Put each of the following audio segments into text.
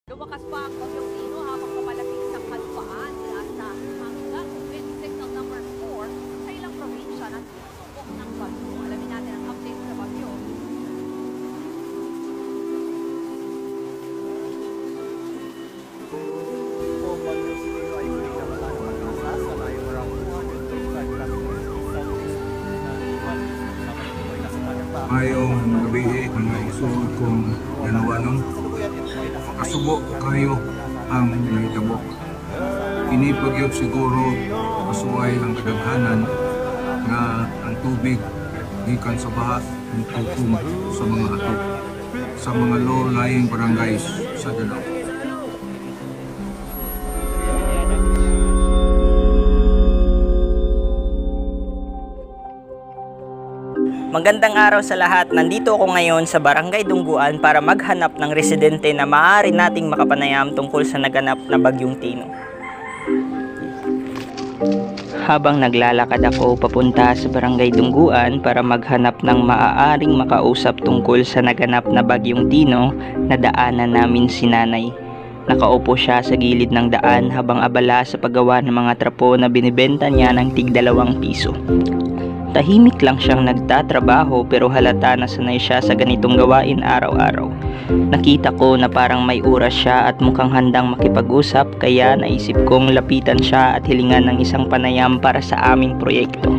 Lumakas pa ang Bagyong Tino habang papalapit sa kalupaan mula sa hanggang wind signal number 4 sa ilang probinsya na sinusubok ng bagyo. Alamin natin ang update sa bagyo. Kung Bagyong Tino ay huli na wala ng pag-asa sa layo around 225 kilometers southeast Ngayong gabi mga isulod kong ganawa nung makasubo kayo ang nahitabo. Ini pagyod siguro kasuway ang kadaghanan nga ang tubig gikan sa baha ang tutum sa mga ato sa mga low-lying barangays sa Danao. Magandang araw sa lahat. Nandito ako ngayon sa Barangay Dungguan para maghanap ng residente na maaari nating makapanayam tungkol sa naganap na Bagyong Tino. Habang naglalakad ako papunta sa Barangay Dungguan para maghanap ng maaaring makausap tungkol sa naganap na Bagyong Tino, nadaanan namin si Nanay. Nakaupo siya sa gilid ng daan habang abala sa paggawa ng mga trapo na binibenta niya ng tig-2 piso. Tahimik lang siyang nagtatrabaho pero halata na sanay siya sa ganitong gawain araw-araw. Nakita ko na parang may oras siya at mukhang handang makipag-usap kaya naisip kong lapitan siya at hilingan ng isang panayam para sa aming proyekto.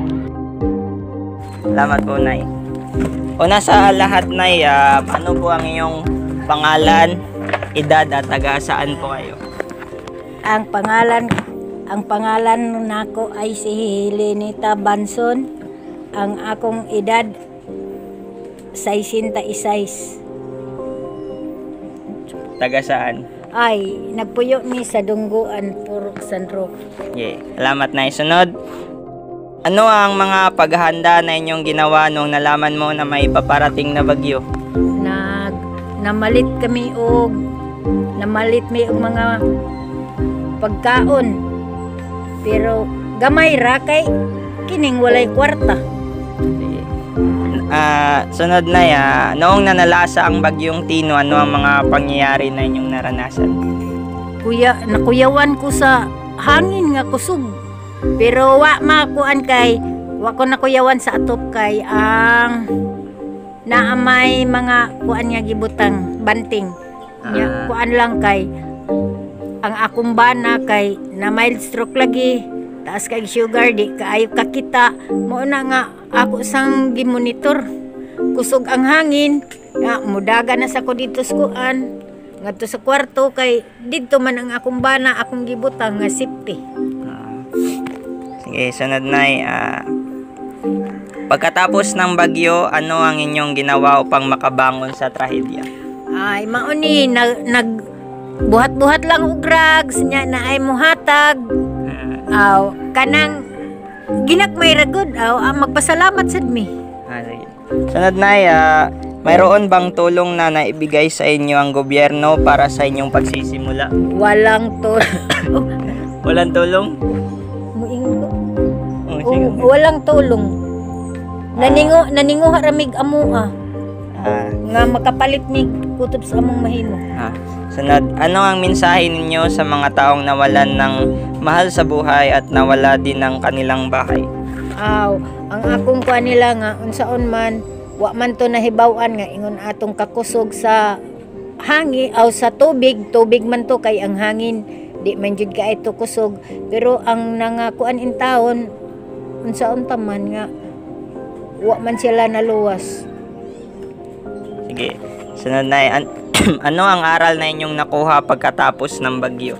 Salamat po, Nay. Una sa lahat, Nay, ano po ang iyong pangalan, edad at taga saan po kayo? Ang pangalan nako ay si Helenita Banson. Ang akong edad 66. Taga saan? Ay, nagpuyo mi sa Dungguan, Purok San Roque. Yeah. Salamat, Nay. Sunod, ano ang mga paghahanda na inyong ginawa nung nalaman mo na may paparating na bagyo? Namalit mi og mga pagkaon. Pero gamay ra kay kining walay kwarta. Sunod na noong nanalasa ang Bagyong Tino, ano ang mga pangyayari na inyong naranasan? Nakuyawan ko sa hangin nga kusog. Pero wa ko nakuyawan sa atop kay ang naamay mga kuan nga gibutang banting. Kuan lang kay ang akong bana kay na mild stroke lagi. Taas kay sugar di kaayo kakita mo na nga ako sang gimonitor kusog ang hangin nga mudaga na sa ko dito sa kuan ngadto sa kwarto kay didto man ang akong bana akong gibutang nga safety. Sige, sunod, Nay. Pagkatapos ng bagyo, ano ang inyong ginawa upang makabangon sa trahedya? Ay mauni buhat-buhat lang og drugs nya na ay muhatag. Kanang ginakmay ragod magpasalamat sad mi. Sige. Sunod, Nay, mayroon bang tulong na naibigay sa inyo ang gobyerno para sa inyong pagsisimula? Walang tulong. Walang tulong? Walang tulong. Naningo haramig amua. Nga makapalit mi kutob sa among mahimo. Sunod, ano ang mensahe ninyo sa mga taong nawalan ng mahal sa buhay at nawala din ng kanilang bahay? Ang akong kuan nila nga unsaon man wa man to nahibaw-an nga ingon atong kakusog sa hangin sa tubig man to kay ang hangin di man jud ka ito kusog pero ang nangakuan in taon unsaon ta man nga wa man sila naluwas. Sige. Sunod, Nay, ano ang aral na inyong nakuha pagkatapos ng bagyo?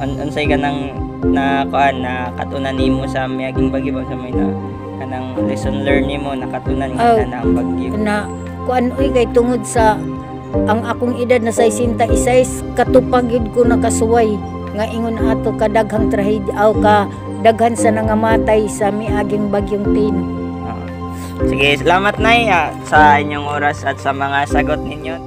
Unsay ka nang na katunan nimo sa miaging bagyo sa may na kanang lesson learn nimo nakatunan nga na ang bagyo? Na kuan kay tungod sa ang akong edad na 66 katupag yun ko nakasuway nga ingon ato kadaghang trahedya kadaghan sa nangamatay sa miaging Bagyong Tino. Sige, salamat, Nay, sa inyong oras at sa mga sagot ninyo.